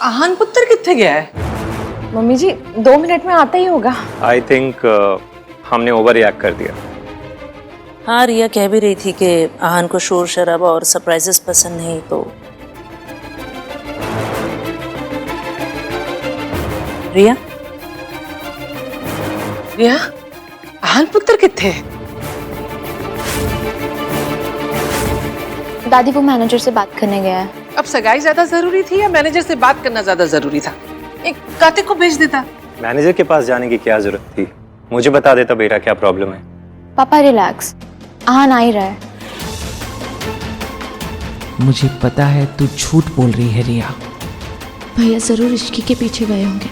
आहान पुत्र कितने गया है? मम्मी जी 2 मिनट में आता ही होगा। आई थिंक हमने ओवर रिएक्ट कर दिया। हाँ, रिया कह भी रही थी कि आहान को शोर शराबा और सरप्राइजेस पसंद नहीं, तो रिया रिया, आहान पुत्र कितने? दादी वो मैनेजर से बात करने गया है। अब सगाई ज्यादा जरूरी थी या मैनेजर से बात करना ज्यादा जरूरी था? एक कातिक को भेज देता। मैनेजर के पास जाने की क्या जरूरत थी? मुझे बता देता बेटा क्या प्रॉब्लम है। पापा रिलैक्स, आहान आ ही रहा है। मुझे पता है तू झूठ बोल रही है रिया। भैया जरूर इश्की के पीछे गए होंगे।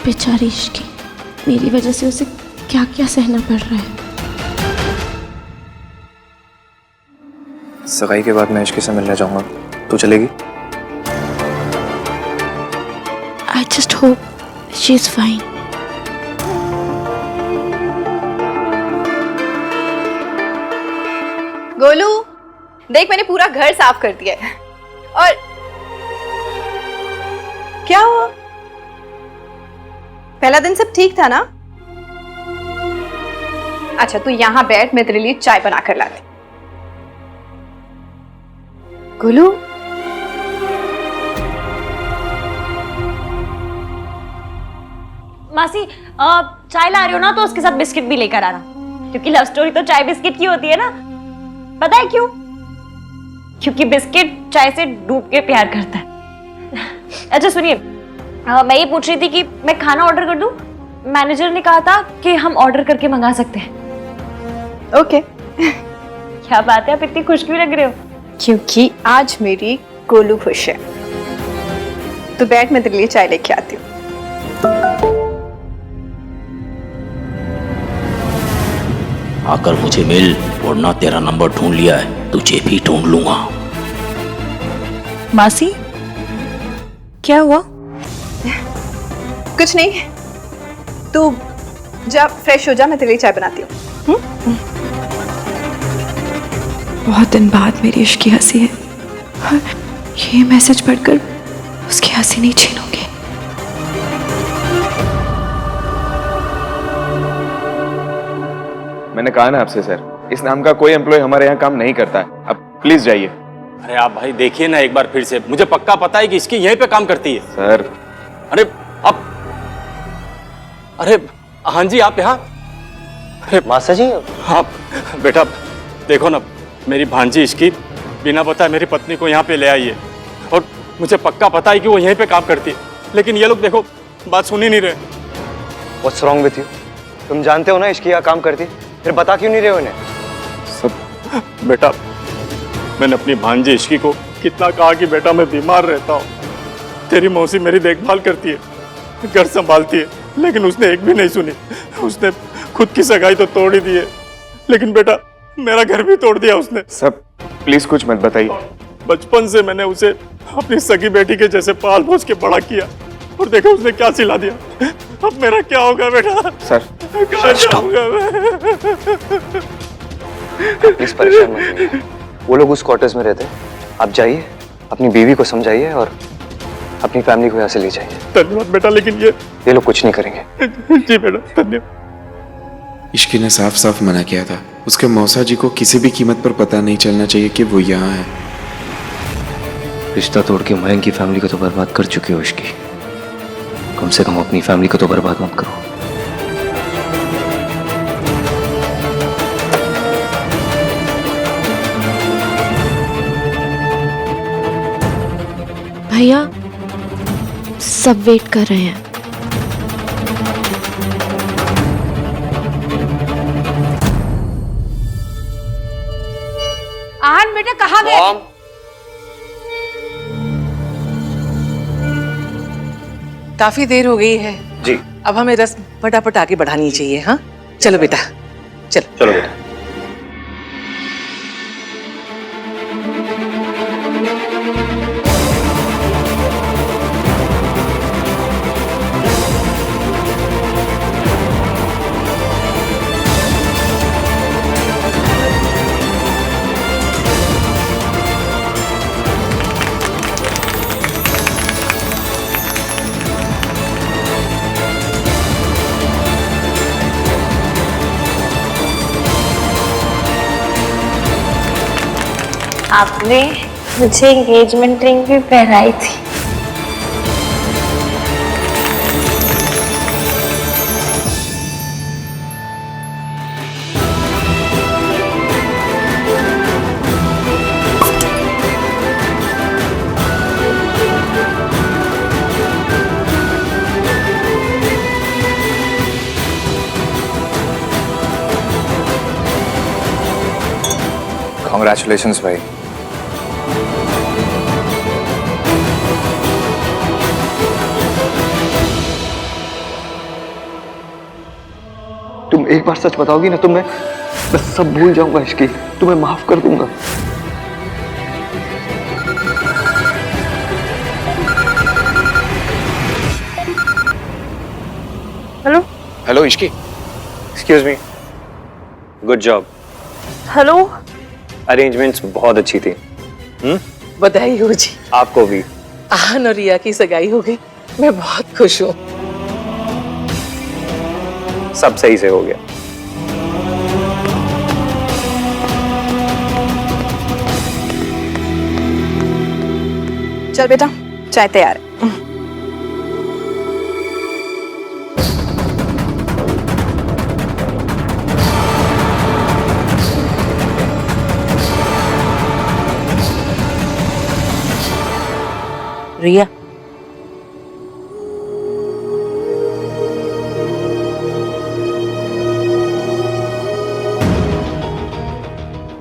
बेचारी इश्की, मेरी वजह से उसे क्या क्या सहना पड़ रहा है। सगाई के बाद मैं इश्की से मिलने जाऊंगा, तू चलेगी? I just hope she's fine. Golu, देख मैंने पूरा घर साफ कर दिया है। और क्या हुआ? पहला दिन सब ठीक था ना? अच्छा तू यहां बैठ, मैं तेरे लिए चाय बना कर लाती। गोलू, मासी चाय ला रही हो ना, तो उसके साथ बिस्किट भी लेकर आना, क्योंकि लव स्टोरी तो चाय बिस्किट की होती है ना। पता है क्यों? क्योंकि बिस्किट चाय से डूब के प्यार करता है। अच्छा सुनिए, मैं ये पूछ रही थी कि मैं खाना ऑर्डर कर दूं? मैनेजर ने कहा था कि हम ऑर्डर करके मंगा सकते हैं। ओके। क्या बात है, आप इतनी खुश क्यों लग रहे हो? क्योंकि आज मेरी गोलू खुश है। तो बैठ, मैं तेरे लिए चाय लेके आती हूँ। आकर मुझे मिल, वरना तेरा नंबर ढूंढ लिया है, तुझे भी ढूंढ लूंगा। मासी क्या हुआ? कुछ नहीं, तू जा फ्रेश हो जा, मैं तेरे लिए चाय बनाती हूँ। बहुत दिन बाद मेरी इश्की हंसी है और ये मैसेज पढ़कर उसकी हंसी नहीं छीनूंगी। मैंने कहा ना आपसे सर, इस नाम का कोई एम्प्लॉय हमारे यहाँ काम नहीं करता है। अब प्लीज जाइए। अरे आप भाई देखिए ना एक बार फिर से, मुझे पक्का पता है कि इसकी यहीं पे काम करती है। सर अरे अब, अरे हाँ जी आप यहाँ? अरे मासा जी हाँ बेटा, देखो ना मेरी भांजी इसकी बिना बताए मेरी पत्नी को यहाँ पे ले आई है, और मुझे पक्का पता है कि वो यहीं पे काम करती है, लेकिन ये लोग देखो बात सुन ही नहीं रहे। What's wrong with you? तुम जानते हो ना इसकी यहाँ काम करती, फिर बता क्यों नहीं रहे हो इन्हें? सब बेटा, मैंने अपनी भांजी इश्की को कितना कहा कि बेटा मैं बीमार रहता हूँ, तेरी मौसी मेरी देखभाल करती है, घर संभालती है, लेकिन उसने एक भी नहीं सुनी। उसने खुद की सगाई तो तोड़ ही दी है, लेकिन बेटा मेरा घर भी तोड़ दिया उसने। सब प्लीज कुछ मत बताइए। बचपन से मैंने उसे अपनी सगी बेटी के जैसे पाल पोस के बड़ा किया, और देखो उसने क्या सिला दिया। अब मेरा क्या होगा बेटा? सर प्लीज परेशान मत होइए। वो लोग उस क्वार्टर्स में रहते हैं, आप जाइए, अपनी बीवी को समझाइए और अपनी फैमिली को यहाँ से ले जाइए। धन्यवाद बेटा, लेकिन ये लोग कुछ नहीं करेंगे। जी बेटा धन्यवाद। इश्की ने साफ साफ मना किया था, उसके मौसा जी को किसी भी कीमत पर पता नहीं चलना चाहिए कि वो यहाँ है। रिश्ता तोड़ के मयंक की फैमिली को तो बर्बाद कर चुकी हो इश्की, कम से कम अपनी फैमिली को तो बर्बाद मत करो। भैया सब वेट कर रहे हैं। आहान बेटा कहाँ गए? काफी देर हो गई है जी। अब हमें रस्म फटाफट आगे बढ़ानी चाहिए। हाँ चलो बेटा, चलो चलो बेटा। आपने मुझे एंगेजमेंट रिंग भी पहनाई थी। Congratulations भाई। तुम एक बार सच बताओगी ना तो मैं सब भूल जाऊंगा इश्की, तुम्हें माफ कर दूंगा। Hello hello Ishki. Excuse me. Good job. Hello. Arrangements बहुत अच्छी थी। बधाई हो जी। आपको भी। आहन और रिया की सगाई हो गई, मैं बहुत खुश हूँ। सब सही से हो गया। चल बेटा, चाय तैयार है। रिया,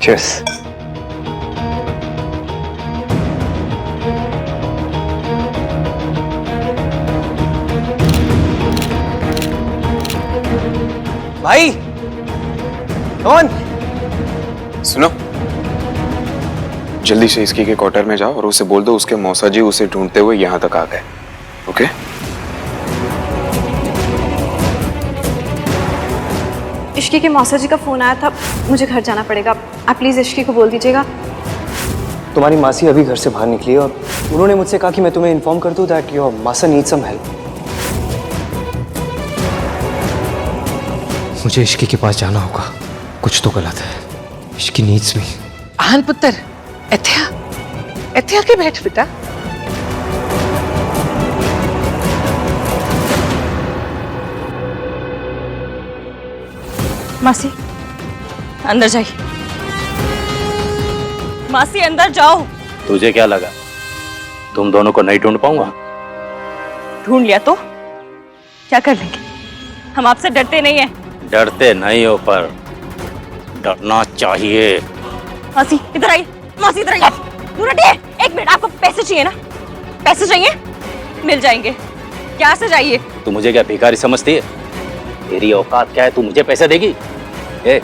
Cheers। भाई, कौन? सुनो, जल्दी से इसकी के क्वार्टर में जाओ और उसे बोल दो उसके मौसा जी उसे ढूंढते हुए यहाँ तक आ गए। ओके? इश्की के मौसा जी का फोन आया था, मुझे घर जाना पड़ेगा। आप प्लीज इश्की को बोल दीजिएगा। तुम्हारी मासी अभी घर से बाहर निकली है और उन्होंने मुझसे कहा कि मैं तुम्हें इन्फॉर्म कर दूं दैट योर मासा नीड्स सम हेल्प। मुझे इश्की के पास जाना होगा, कुछ तो गलत है। इश्की नीड्स मी। आहन पुत्र, ਇੱਥੇ ਆ ਕੇ बैठ बेटा। मासी अंदर जाइए। मासी अंदर जाओ। तुझे क्या लगा तुम दोनों को नहीं ढूंढ पाऊंगा? ढूंढ लिया तो क्या कर लेंगे? हम आपसे डरते नहीं हैं। डरते नहीं हो पर डरना चाहिए। मासी इधर आइए। मासी इधर आइए। दूर हटिए। एक मिनट, आपको पैसे चाहिए ना? पैसे चाहिए? मिल जाएंगे। क्या से चाहिए? तू मुझे क्या भिखारी समझती है? तेरी औकात क्या है, तू मुझे पैसे देगी? ए,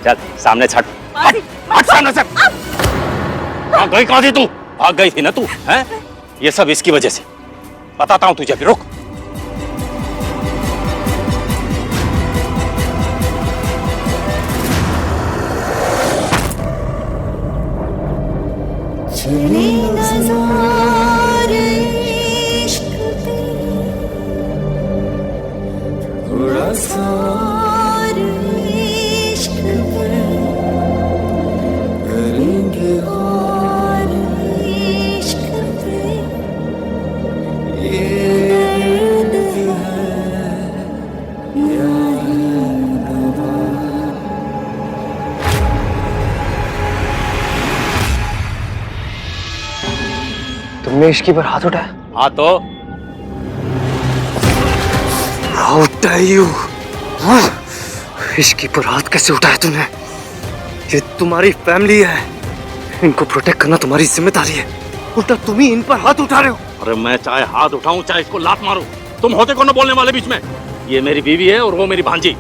चल सामने छट। हट सामने से। कहाँ गई, कहाँ थी तू? भाग गई थी ना तू, हैं? ये सब इसकी वजह से। बताता हूँ तुझे, फिर रुक। तुमने इश्की पर हाथ उठाया? हाँ तो How dare you? इश्की पर हाथ कैसे उठाया तूने? ये तुम्हारी फैमिली है, इनको प्रोटेक्ट करना तुम्हारी जिम्मेदारी है। उल्टा तुम ही इन पर हाथ उठा रहे हो। अरे मैं चाहे हाथ उठाऊं चाहे इसको लात मारूं, तुम होते कौन बोलने वाले बीच में? ये मेरी बीवी है और वो मेरी भांजी।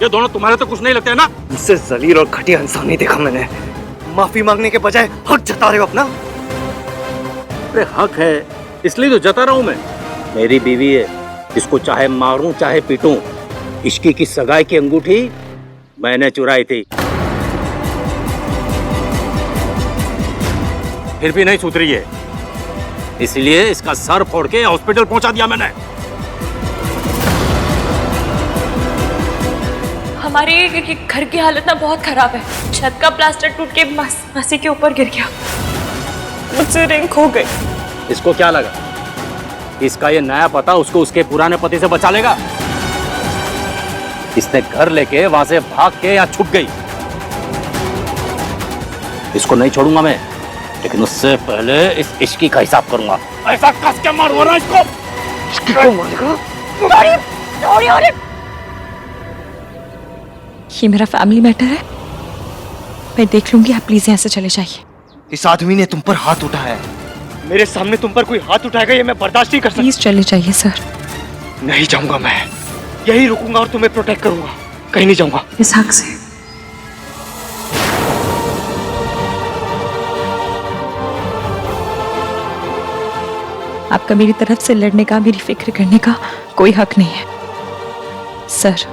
ये दोनों तुम्हारे तो कुछ नहीं लगते हैं ना? मुझसे जलील और घटिया इंसान नहीं देखा मैंने। माफी मांगने के बजाय हक जता रहे हो अपना। अरे हक है इसलिए तो जता रहा हूं मैं। मेरी बीवी है, इसको चाहे मारूं चाहे पीटूं। इश्की की सगाई की अंगूठी मैंने चुराई थी, फिर भी नहीं सुधरी है, इसलिए इसका सर फोड़ के हॉस्पिटल पहुंचा दिया मैंने। हमारे घर की हालत ना बहुत खराब है। छत का प्लास्टर टूट के मासी के ऊपर गिर गया, मुझसे रिंग खो गई। इसको क्या लगा इसका ये नया पता उसको उसके पुराने पति से बचा लेगा? इसने घर लेके वहां से भाग के यहाँ छुप गई। इसको नहीं छोड़ूंगा मैं, लेकिन उससे पहले इस इश्की का हिसाब करूंगा। ऐसा कस के मारूंगा ना इसको। इश्की को मारेगा? ये मेरा फैमिली मैटर है, मैं देख लूंगी। आप प्लीज यहाँ से चले जाइए। इस आदमी ने तुम पर हाथ उठाया है, मेरे सामने तुम पर कोई हाथ उठाएगा ये मैं बर्दाश्त नहीं कर सकता। प्लीज चले जाइए सर। नहीं जाऊंगा, मैं यही रुकूंगा और तुम्हें प्रोटेक्ट करूंगा, कहीं नहीं जाऊंगा। इस हक से आपका मेरी तरफ से लड़ने का, मेरी फिक्र करने का कोई हक नहीं है सर।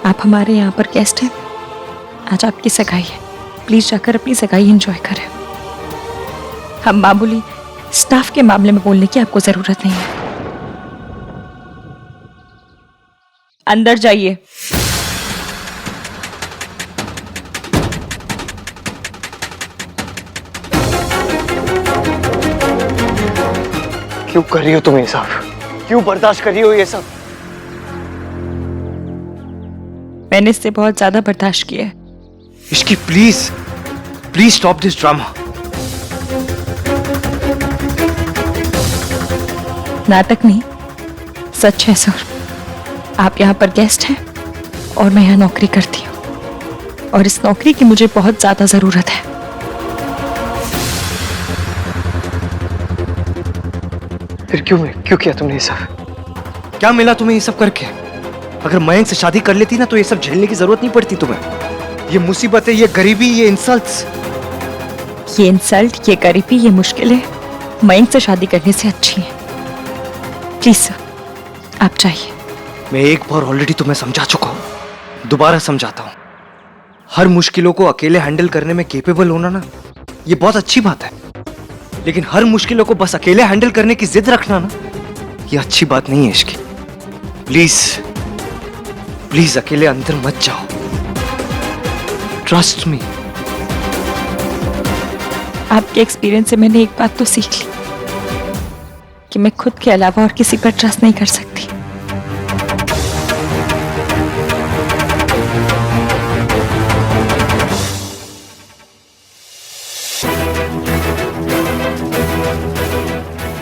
आप हमारे यहाँ पर गेस्ट हैं, आज आपकी सगाई है, प्लीज जाकर अपनी सगाई एंजॉय करें। हम मामूली स्टाफ के मामले में बोलने की आपको जरूरत नहीं है। अंदर जाइए। क्यों कर रही हो तुम ये सब? क्यों बर्दाश्त कर रही हो ये सब? मैंने इससे बहुत ज्यादा बर्दाश्त किया है। Ishki please please stop this drama. नाटक नहीं, सच है सर। आप यहाँ पर गेस्ट हैं और मैं यहाँ नौकरी करती हूँ, और इस नौकरी की मुझे बहुत ज्यादा जरूरत है। फिर क्यों किया तुमने ये सब? क्या मिला तुम्हें ये सब करके? अगर मयंक से शादी कर लेती ना तो ये सब झेलने की जरूरत नहीं पड़ती तुम्हें। ये मुसीबतें, ये गरीबी, ये इंसल्ट्स। ये इंसल्ट, ये गरीबी, ये मुश्किलें मयंक से शादी करने से अच्छी हैं। प्लीज सर आप जाइए। मैं एक बार ऑलरेडी तुम्हें समझा चुका हूं, दोबारा समझाता हूं। हर मुश्किलों को अकेले हैंडल करने में केपेबल होना ना, ये बहुत अच्छी बात है, लेकिन हर मुश्किलों को बस अकेले हैंडल करने की जिद रखना ना, ये अच्छी बात नहीं है इश्की। प्लीज प्लीज अकेले अंदर मत जाओ, ट्रस्ट मी। आपके एक्सपीरियंस से मैंने एक बात तो सीख ली कि मैं खुद के अलावा और किसी पर ट्रस्ट नहीं कर सकती।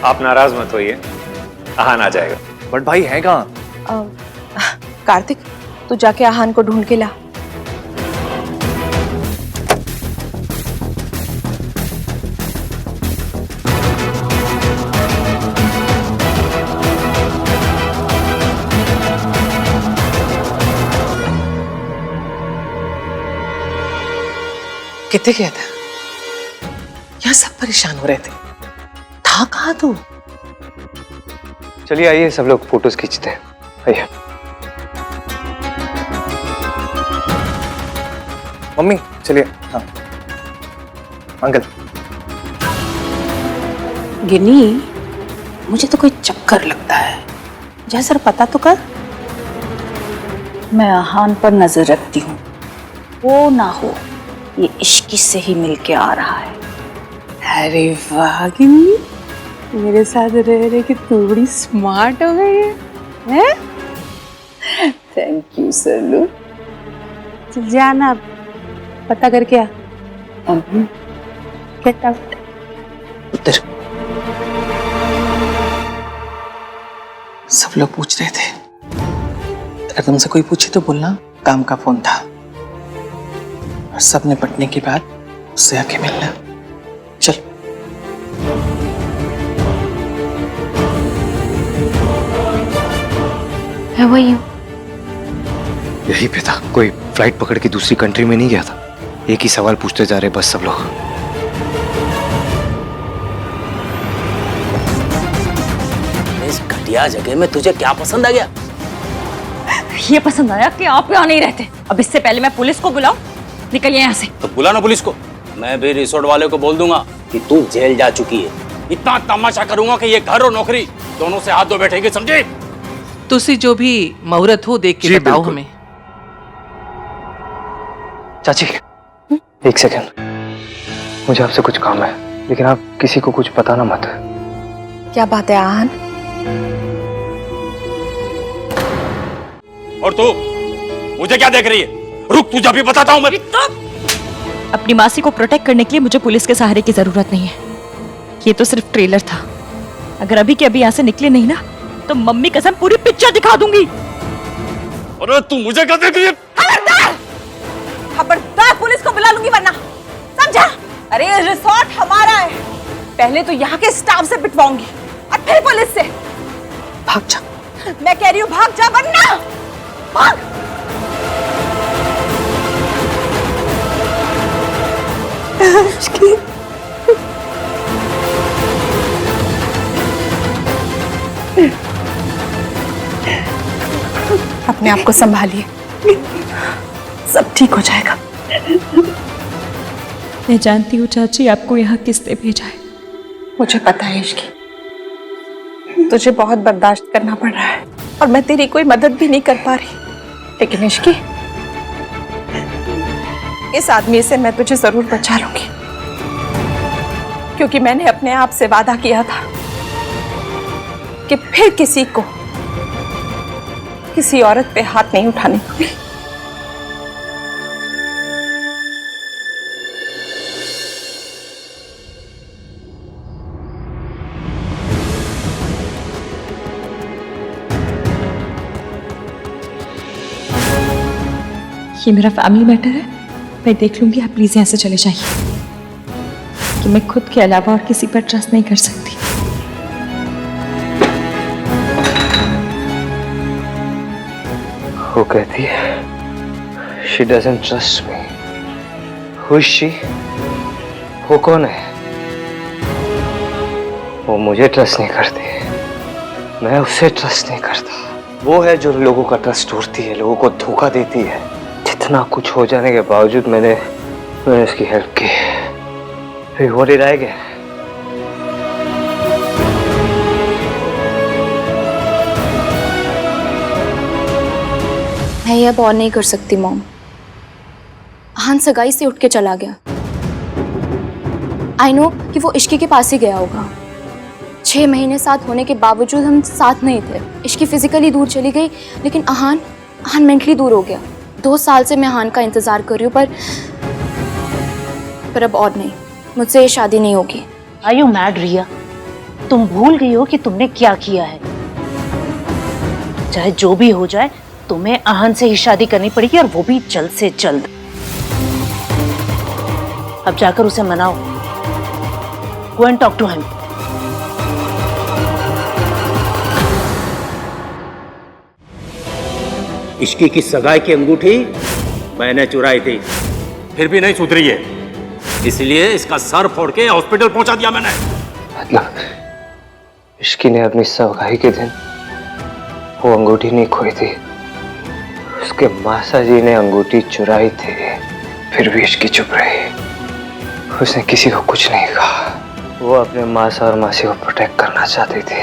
आप नाराज मत होइए, आहान आ जाएगा। बट भाई है कहाँ? कार्तिक तू जाके आहान को ढूंढ के ला। कितने गया था? यहाँ सब परेशान हो रहे थे, था कहाँ तू? चलिए आइए सब लोग फोटोज खींचते हैं, आइए। मम्मी चलिए। हाँ अंकल। गिन्नी, मुझे तो कोई चक्कर लगता है, जैसा पता तो कर। मैं आहान पर नजर रखती हूँ, वो ना हो ये इश्की से ही मिलके आ रहा है। अरे वाह गिन्नी, मेरे साथ रह रहे कि तू बड़ी स्मार्ट हो गई है? थैंक यू सरलू। चल जाना, पता करके आ। Get out. उधर सब लोग पूछ रहे थे, अगर तुमसे कोई पूछे तो बोलना काम का फोन था, और सब निपटने के बाद उससे आके मिलना। चल। मैं वही हूँ। यही पे था, कोई फ्लाइट पकड़ के दूसरी कंट्री में नहीं गया था। एक ही सवाल पूछते जा रहे बस सब लोग। इस घटिया जगह में तुझे क्या पसंद आ गया? ये पसंद आया कि आप यहाँ नहीं रहते। अब इससे पहले मैं पुलिस को बुलाऊं, निकलिए यहाँ से। तो बुला ना पुलिस को, मैं भी रिसोर्ट वाले को बोल दूंगा कि तू जेल जा चुकी है। इतना तमाशा करूंगा कि ये घर और नौकरी दोनों से हाथ धो बैठेगी, समझे? तुसी जो भी मुहूर्त हो देख के बताओ हमें। चाची, एक सेकंड, मुझे आपसे कुछ काम है, लेकिन आप किसी को कुछ बताना मत। क्या बात है आहान? और तू मुझे क्या देख रही है? रुक, तुझे अभी बताता हूं मैं। अपनी मासी को प्रोटेक्ट करने के लिए मुझे पुलिस के सहारे की जरूरत नहीं है। ये तो सिर्फ ट्रेलर था। अगर अभी के अभी यहाँ से निकले नहीं ना, तो मम्मी कसम पूरी पिक्चर दिखा दूंगी। अरे तू मुझे क्या देख रही है? खबरदार! खबरदार, पुलिस को बुला लूंगी वरना, समझा? अरे ये रिसोर्ट हमारा है। पहले तो यहाँ के स्टाफ से पिटवाऊंगी और फिर पुलिस से। भाग जा। मैं कह रही हूँ भाग जा वरना भाग। अपने आप को संभालिए, सब ठीक हो जाएगा। मैं जानती हूँ चाची आपको यहाँ किसने भेजा है। मुझे पता है इश्की, तुझे बहुत बर्दाश्त करना पड़ रहा है और मैं तेरी कोई मदद भी नहीं कर पा रही, लेकिन इश्की, इस आदमी से मैं तुझे जरूर बचा लूंगी, क्योंकि मैंने अपने आप से वादा किया था कि फिर किसी को किसी औरत पे हाथ नहीं उठाने दूंगी। ये मेरा फैमिली मैटर है, मैं देख लूंगी। आप प्लीज यहाँ से चले जाइए, कि मैं खुद के अलावा और किसी पर ट्रस्ट नहीं कर सकती। वो कहती है she doesn't trust me. Who is she? वो कौन है? वो मुझे ट्रस्ट नहीं करती, मैं उसे ट्रस्ट नहीं करता। वो है जो लोगों का ट्रस्ट तोड़ती है, लोगों को धोखा देती है। जितना कुछ हो जाने के बावजूद मैंने उसकी हेल्प की। फिर वो रह गया। मैं ये अब और नहीं कर सकती मॉम। आहान सगाई से उठ के चला गया। आई नो कि वो इश्की के पास ही गया होगा। 6 महीने साथ होने के बावजूद हम साथ नहीं थे। इश्की फिजिकली दूर चली गई, लेकिन आहान मेंटली दूर हो गया। 2 साल से मैं आहान का इंतजार कर रही हूँ, पर अब और नहीं, मुझसे ये शादी नहीं होगी। आर यू मैड रिया? तुम भूल गई हो कि तुमने क्या किया है। चाहे जो भी हो जाए, तुम्हें आहान से ही शादी करनी पड़ेगी, और वो भी जल्द से जल्द। अब जाकर उसे मनाओ। Go and talk to him. इश्की की सगाई की अंगूठी मैंने चुराई थी, फिर भी नहीं सुधरी है, इसलिए इसका सर फोड़ के हॉस्पिटल पहुंचा दिया मैंने। मतलब इश्की ने अपनी सगाई के दिन वो अंगूठी नहीं खोई थी, उसके मासा जी ने अंगूठी चुराई थी, फिर भी इश्की चुप रही। उसने किसी को कुछ नहीं कहा। वो अपने मासा और मासी को प्रोटेक्ट करना चाहती थी।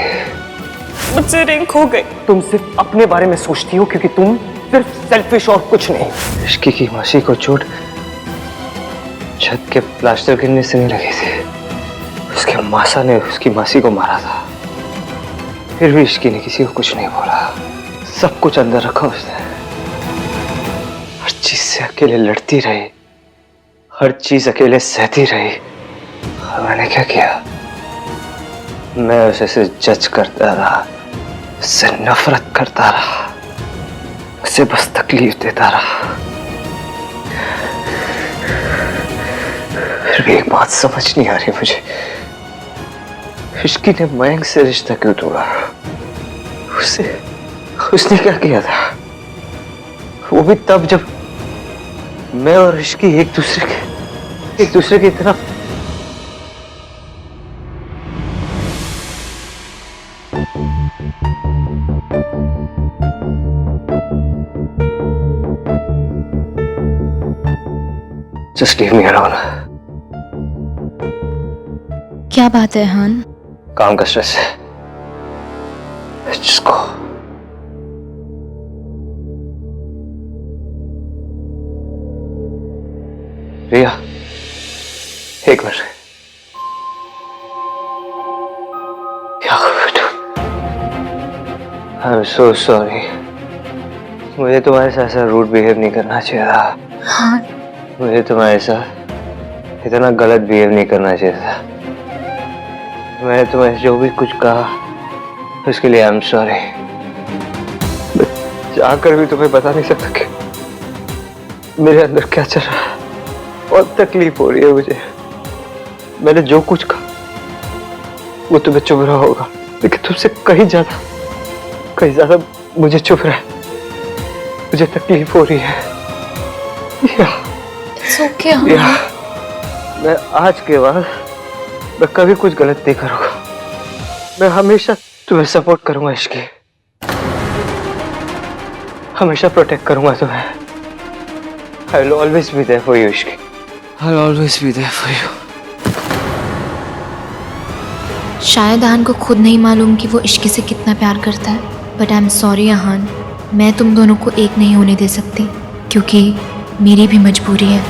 मुझसे रिंग खो गई। तुम सिर्फ अपने बारे में सोचती हो, क्योंकि तुम सिर्फ सेल्फिश और कुछ नहीं। इश्की की मासी को चोट छत के प्लास्टर गिरने से नहीं लगी थी, उसके मासा ने उसकी मासी को मारा था। फिर भी इश्की ने किसी को कुछ नहीं बोला, सब कुछ अंदर रखा उसने। हर चीज से अकेले लड़ती रही, हर चीज अकेले सहती रही। और मैंने क्या किया? मैं उसे जज करता रहा, उससे नफरत करता रहा, उसे बस तकलीफ देता रहा। फिर भी एक बात समझ नहीं आ रही मुझे, इश्की ने मयंक से रिश्ता क्यों तोड़ा? उसने क्या किया था? वो भी तब जब मैं और इश्की एक दूसरे की तरफ। Just leave me alone. क्या बात है हान? काम का स्ट्रेस है। Just go. रिया, एक मिनट। क्या हुआ बेटा? I am so sorry. मुझे तुम्हारे साथ ऐसा रूड बिहेव नहीं करना चाहिए था। हाँ। मुझे तुम्हारे साथ इतना गलत बिहेव नहीं करना चाहिए था। मैंने तुम्हें जो भी कुछ कहा उसके लिए आई एम सॉरी। जाकर भी तुम्हें बता नहीं सकता कि मेरे अंदर क्या चल रहा है। बहुत तकलीफ हो रही है मुझे। मैंने जो कुछ कहा वो तुम्हें चुभ रहा होगा, लेकिन तुमसे कहीं ज्यादा मुझे चुभ रहा है। मुझे तकलीफ हो रही है। मैं आज के बाद मैं कभी कुछ गलत नहीं करूंगा। मैं हमेशा तुम्हें सपोर्ट करूंगा इश्की, हमेशा प्रोटेक्ट करूंगा तुम्हें। I will always be there for you, Ishki. I'll always be there for you. शायद आहान को खुद नहीं मालूम कि वो इश्की से कितना प्यार करता है, बट आई एम सॉरी आहान, मैं तुम दोनों को एक नहीं होने दे सकती, क्योंकि मेरी भी मजबूरी है।